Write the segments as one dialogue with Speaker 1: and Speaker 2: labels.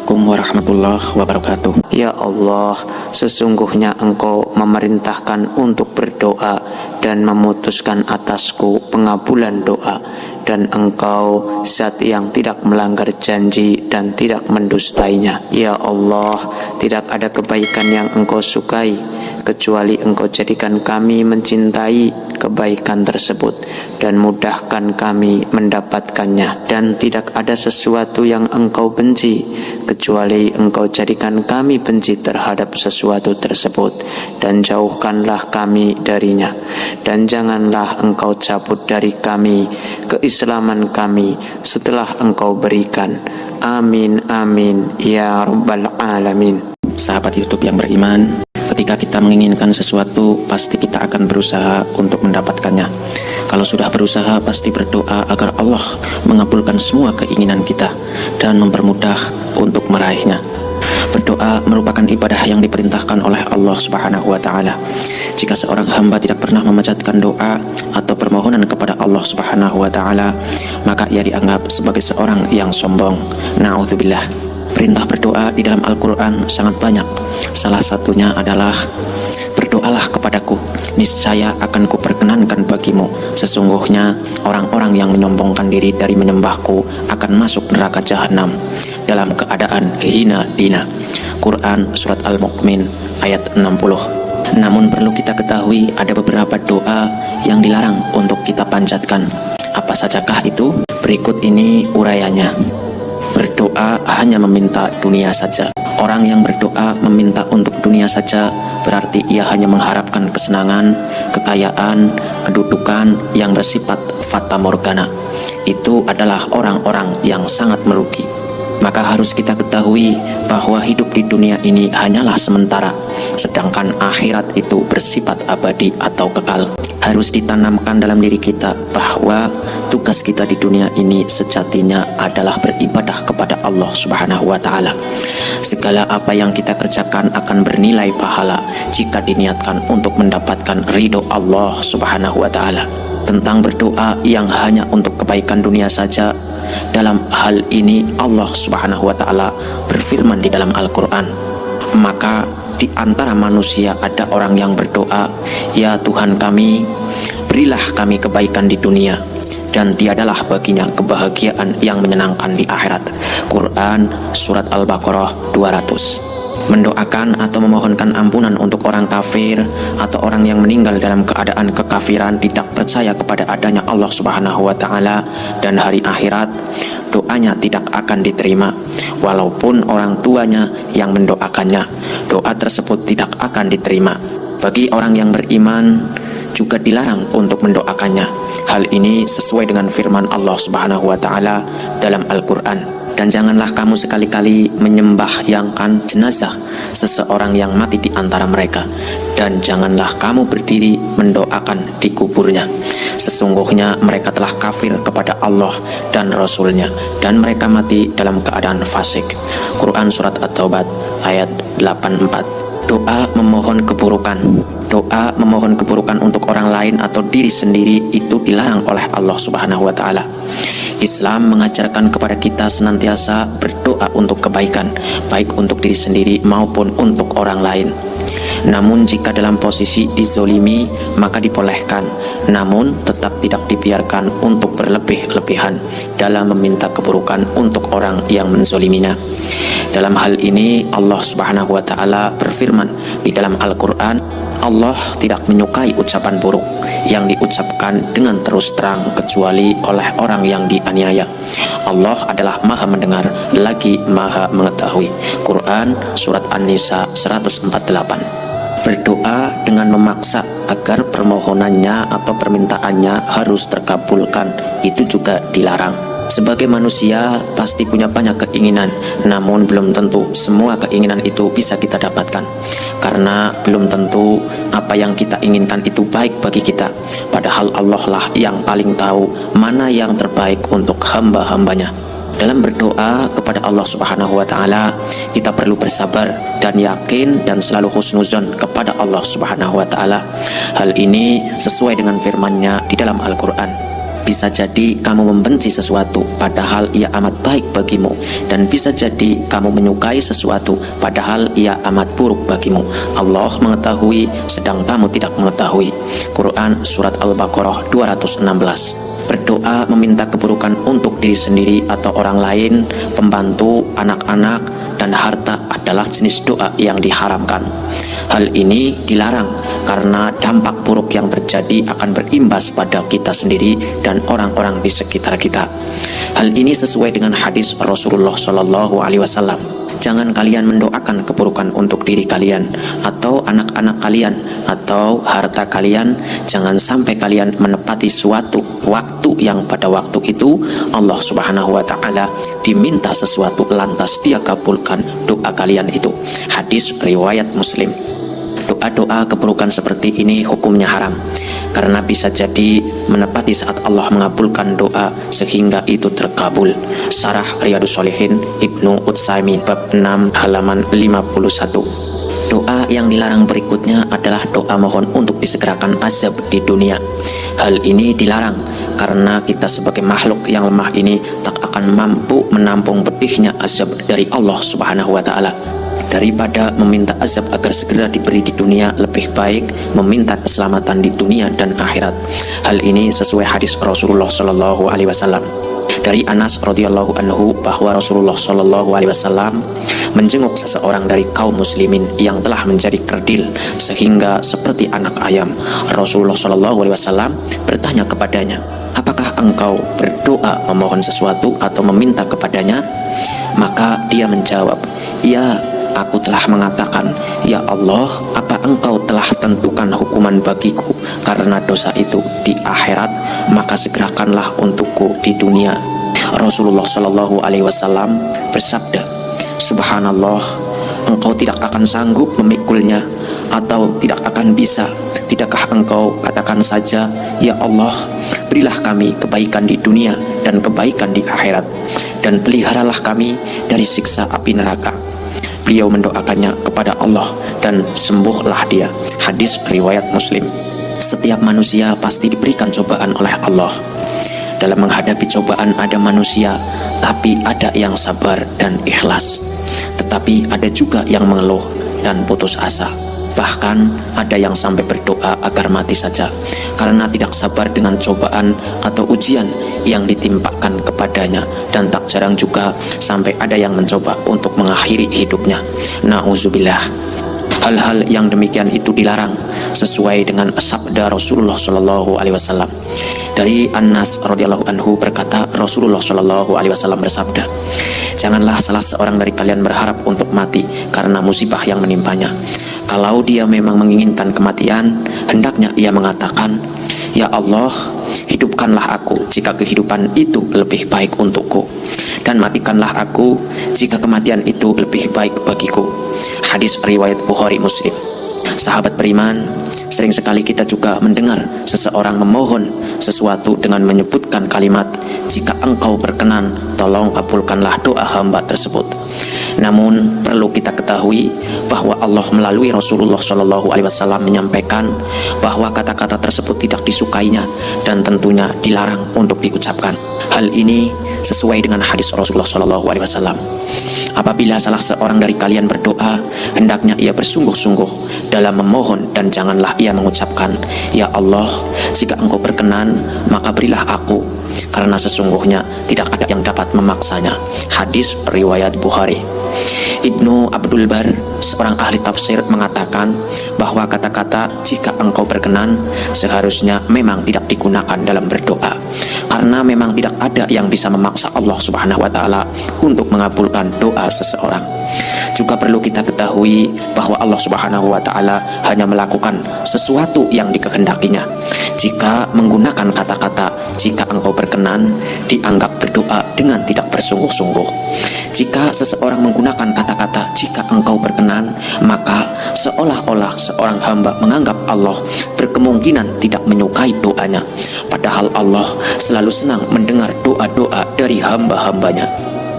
Speaker 1: Assalamualaikum warahmatullahi wabarakatuh.
Speaker 2: Ya Allah, sesungguhnya Engkau memerintahkan untuk berdoa dan memutuskan atasku pengabulan doa, dan Engkau zat yang tidak melanggar janji dan tidak mendustainya. Ya Allah, tidak ada kebaikan yang Engkau sukai kecuali Engkau jadikan kami mencintai kebaikan tersebut dan mudahkan kami mendapatkannya, dan tidak ada sesuatu yang Engkau benci kecuali Engkau jadikan kami benci terhadap sesuatu tersebut, dan jauhkanlah kami darinya, dan janganlah Engkau cabut dari kami keislaman kami setelah Engkau berikan. Amin amin ya rabbal alamin.
Speaker 1: Sahabat YouTube yang beriman, ketika kita menginginkan sesuatu, pasti kita akan berusaha untuk mendapatkannya. Kalau sudah berusaha, pasti berdoa agar Allah mengabulkan semua keinginan kita dan mempermudah untuk meraihnya. Berdoa merupakan ibadah yang diperintahkan oleh Allah Subhanahu wa Ta'ala. Jika seorang hamba tidak pernah memanjatkan doa atau permohonan kepada Allah Subhanahu wa Ta'ala, maka ia dianggap sebagai seorang yang sombong. Na'udzubillah. Perintah berdoa di dalam Al-Quran sangat banyak. Salah satunya adalah, berdoalah kepadaku, niscaya akan kuperkenankan bagimu. Sesungguhnya orang-orang yang menyombongkan diri dari menyembahku akan masuk neraka jahanam dalam keadaan hina dina. Quran Surat Al-Mu'min ayat 60. Namun perlu kita ketahui, ada beberapa doa yang dilarang untuk kita panjatkan. Apa sajakah itu? Berikut ini urayanya. Berdoa hanya meminta dunia saja. Orang yang berdoa meminta untuk dunia saja berarti ia hanya mengharapkan kesenangan, kekayaan, kedudukan yang bersifat fata morgana. Itu adalah orang-orang yang sangat merugi. Maka harus kita ketahui bahwa hidup di dunia ini hanyalah sementara, sedangkan akhirat itu bersifat abadi atau kekal. Harus ditanamkan dalam diri kita bahwa tugas kita di dunia ini sejatinya adalah beribadah kepada Allah Subhanahu wa Ta'ala. Segala apa yang kita kerjakan akan bernilai pahala jika diniatkan untuk mendapatkan ridho Allah Subhanahu wa Ta'ala. Tentang berdoa yang hanya untuk kebaikan dunia saja, dalam hal ini Allah Subhanahu wa Ta'ala berfirman di dalam Al-Quran, maka di antara manusia ada orang yang berdoa, ya Tuhan kami, berilah kami kebaikan di dunia, dan tiadalah baginya kebahagiaan yang menyenangkan di akhirat. Quran Surat Al-Baqarah 200. Mendoakan atau memohonkan ampunan untuk orang kafir atau orang yang meninggal dalam keadaan kekafiran, tidak percaya kepada adanya Allah Subhanahu wa Ta'ala dan hari akhirat, doanya tidak akan diterima. Walaupun orang tuanya yang mendoakannya, doa tersebut tidak akan diterima. Bagi orang yang beriman juga dilarang untuk mendoakannya. Hal ini sesuai dengan firman Allah Subhanahu wa Ta'ala dalam Al-Quran. Dan janganlah kamu sekali-kali menyembahyangkan jenazah seseorang yang mati di antara mereka, dan janganlah kamu berdiri mendoakan di kuburnya. Sesungguhnya mereka telah kafir kepada Allah dan Rasulnya, dan mereka mati dalam keadaan fasik. Quran Surat At-Taubah ayat 84. Doa memohon keburukan. Doa memohon keburukan untuk orang lain atau diri sendiri itu dilarang oleh Allah Subhanahu wa Ta'ala. Islam mengajarkan kepada kita senantiasa berdoa untuk kebaikan, baik untuk diri sendiri maupun untuk orang lain. Namun jika dalam posisi dizolimi, maka dibolehkan, namun tetap tidak dibiarkan untuk berlebih-lebihan dalam meminta keburukan untuk orang yang menzoliminya. Dalam hal ini Allah Subhanahu wa Ta'ala berfirman di dalam Al-Quran, Allah tidak menyukai ucapan buruk yang diucapkan dengan terus terang kecuali oleh orang yang dianiaya. Allah adalah Maha mendengar lagi Maha mengetahui. Quran Surat An-Nisa 148. Berdoa dengan memaksa agar permohonannya atau permintaannya harus terkabulkan, itu juga dilarang. Sebagai manusia pasti punya banyak keinginan, namun belum tentu semua keinginan itu bisa kita dapatkan, karena belum tentu apa yang kita inginkan itu baik bagi kita. Padahal Allah lah yang paling tahu mana yang terbaik untuk hamba-hambanya. Dalam berdoa kepada Allah Subhanahu wa Ta'ala, kita perlu bersabar dan yakin dan selalu husnuzon kepada Allah Subhanahu wa Ta'ala. Hal ini sesuai dengan firman-Nya di dalam Al-Quran. Bisa jadi kamu membenci sesuatu padahal ia amat baik bagimu, dan bisa jadi kamu menyukai sesuatu padahal ia amat buruk bagimu. Allah mengetahui sedang kamu tidak mengetahui. Quran Surat Al-Baqarah 216. Berdoa meminta keburukan untuk diri sendiri atau orang lain, pembantu, anak-anak, dan harta adalah jenis doa yang diharamkan. Hal ini dilarang karena dampak buruk yang terjadi akan berimbas pada kita sendiri dan orang-orang di sekitar kita. Hal ini sesuai dengan hadis Rasulullah SAW. Jangan kalian mendoakan keburukan untuk diri kalian atau anak-anak kalian atau harta kalian. Jangan sampai kalian menepati suatu waktu yang pada waktu itu Allah Subhanahu wa Ta'ala diminta sesuatu lantas Dia kabulkan doa kalian itu. Hadis riwayat Muslim. Doa-doa keburukan seperti ini hukumnya haram karena bisa jadi menepati saat Allah mengabulkan doa sehingga itu terkabul. Syarah Riyadhus Shalihin Ibnu Utsaimin bab 6 halaman 51. Doa yang dilarang berikutnya adalah doa mohon untuk disegerakan azab di dunia. Hal ini dilarang karena kita sebagai makhluk yang lemah ini tak akan mampu menampung pedihnya azab dari Allah Subhanahu wa Ta'ala. Daripada meminta azab agar segera diberi di dunia, lebih baik meminta keselamatan di dunia dan akhirat. Hal ini sesuai hadis Rasulullah SAW. Dari Anas radhiyallahu anhu bahwa Rasulullah SAW menjenguk seseorang dari kaum muslimin yang telah menjadi kerdil sehingga seperti anak ayam. Rasulullah SAW bertanya kepadanya, apakah engkau berdoa memohon sesuatu atau meminta kepadanya? Maka dia menjawab, ya, aku telah mengatakan, ya Allah, apa engkau telah tentukan hukuman bagiku karena dosa itu di akhirat, maka segerakanlah untukku di dunia. Rasulullah SAW bersabda, subhanallah, engkau tidak akan sanggup memikulnya atau tidak akan bisa. Tidakkah engkau katakan saja, ya Allah, berilah kami kebaikan di dunia dan kebaikan di akhirat, dan peliharalah kami dari siksa api neraka. Beliau mendoakannya kepada Allah dan sembuhlah dia. Hadis riwayat Muslim. Setiap manusia pasti diberikan cobaan oleh Allah. Dalam menghadapi cobaan ada manusia, tapi ada yang sabar dan ikhlas. Tetapi ada juga yang mengeluh dan putus asa. Bahkan ada yang sampai berdoa agar mati saja karena tidak sabar dengan cobaan atau ujian yang ditimpakan kepadanya, dan tak jarang juga sampai ada yang mencoba untuk mengakhiri hidupnya. Na'udzubillah. Hal-hal yang demikian itu dilarang sesuai dengan sabda Rasulullah SAW. Dari Anas radhiyallahu anhu berkata, Rasulullah SAW bersabda, janganlah salah seorang dari kalian berharap untuk mati karena musibah yang menimpanya. Kalau dia memang menginginkan kematian, hendaknya ia mengatakan, ya Allah, hidupkanlah aku jika kehidupan itu lebih baik untukku, dan matikanlah aku jika kematian itu lebih baik bagiku. Hadis riwayat Bukhari Muslim. Sahabat beriman, sering sekali kita juga mendengar seseorang memohon sesuatu dengan menyebutkan kalimat, jika engkau berkenan, tolong kabulkanlah doa hamba tersebut. Namun perlu kita ketahui bahwa Allah melalui Rasulullah SAW menyampaikan bahwa kata-kata tersebut tidak disukainya dan tentunya dilarang untuk diucapkan. Hal ini sesuai dengan hadis Rasulullah SAW. Apabila salah seorang dari kalian berdoa, hendaknya ia bersungguh-sungguh dalam memohon dan janganlah ia mengucapkan, ya Allah, jika engkau berkenan, maka berilah aku, karena sesungguhnya tidak ada yang dapat memaksanya. Hadis riwayat Bukhari. Ibnu Abdul Bar, seorang ahli tafsir, mengatakan bahwa kata-kata jika engkau berkenan seharusnya memang tidak digunakan dalam berdoa, karena memang tidak ada yang bisa memaksa Allah Subhanahu wa Ta'ala untuk mengabulkan doa seseorang. Juga perlu kita ketahui bahwa Allah Subhanahu wa Ta'ala hanya melakukan sesuatu yang dikehendakinya. Jika menggunakan kata-kata jika engkau berkenan, dianggap berdoa dengan tidak bersungguh-sungguh. Jika seseorang menggunakan kata-kata jika engkau berkenan, maka seolah-olah seorang hamba menganggap Allah berkemungkinan tidak menyukai doanya, padahal Allah selalu senang mendengar doa-doa dari hamba-hambanya.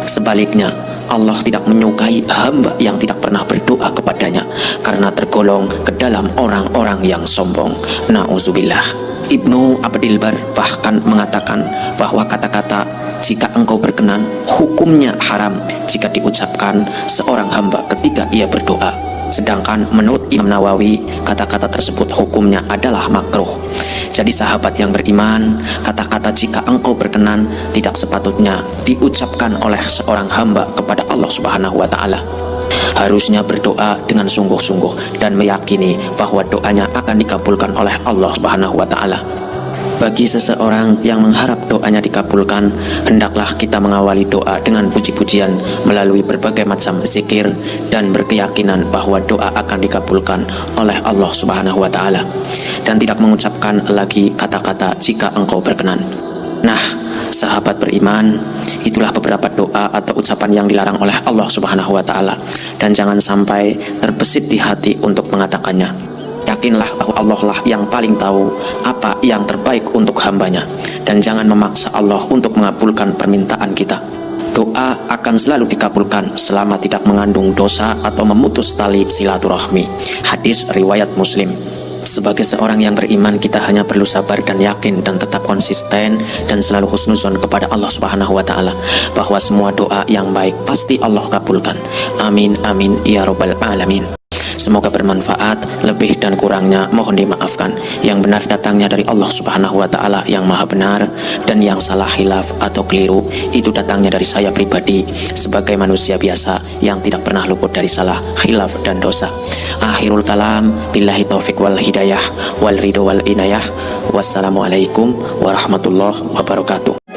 Speaker 1: Sebaliknya, Allah tidak menyukai hamba yang tidak pernah berdoa kepadanya karena tergolong ke dalam orang-orang yang sombong. Na'udzubillah. Ibnu Abdil Bar bahkan mengatakan bahwa kata-kata jika engkau berkenan hukumnya haram jika diucapkan seorang hamba ketika ia berdoa. Sedangkan menurut Imam Nawawi, kata-kata tersebut hukumnya adalah makruh. Jadi sahabat yang beriman, kata-kata jika engkau berkenan tidak sepatutnya diucapkan oleh seorang hamba kepada Allah Subhanahu wa Ta'ala. Harusnya berdoa dengan sungguh-sungguh dan meyakini bahwa doanya akan dikabulkan oleh Allah Subhanahu wa Ta'ala. Bagi seseorang yang mengharap doanya dikabulkan, hendaklah kita mengawali doa dengan puji-pujian melalui berbagai macam zikir dan berkeyakinan bahwa doa akan dikabulkan oleh Allah Subhanahu wa Ta'ala, dan tidak mengucapkan lagi kata-kata jika engkau berkenan. Nah, sahabat beriman, itulah beberapa doa atau ucapan yang dilarang oleh Allah Subhanahu wa Ta'ala, dan jangan sampai terbesit di hati untuk mengatakannya. Yakinlah bahwa Allah lah yang paling tahu apa yang terbaik untuk hambanya, dan jangan memaksa Allah untuk mengabulkan permintaan kita. Doa akan selalu dikabulkan selama tidak mengandung dosa atau memutus tali silaturahmi. Hadis riwayat Muslim. Sebagai seorang yang beriman, kita hanya perlu sabar dan yakin dan tetap konsisten dan selalu husnuzon kepada Allah Subhanahu wa Ta'ala bahwa semua doa yang baik pasti Allah kabulkan. Amin amin ya rabbal alamin. Semoga bermanfaat, lebih dan kurangnya mohon dimaafkan. Yang benar datangnya dari Allah Subhanahu wa Ta'ala yang maha benar, dan yang salah, hilaf atau keliru itu datangnya dari saya pribadi sebagai manusia biasa yang tidak pernah luput dari salah, hilaf dan dosa. Akhirul kalam, billahi taufik wal hidayah wal ridho wal inayah. Wassalamualaikum warahmatullahi wabarakatuh.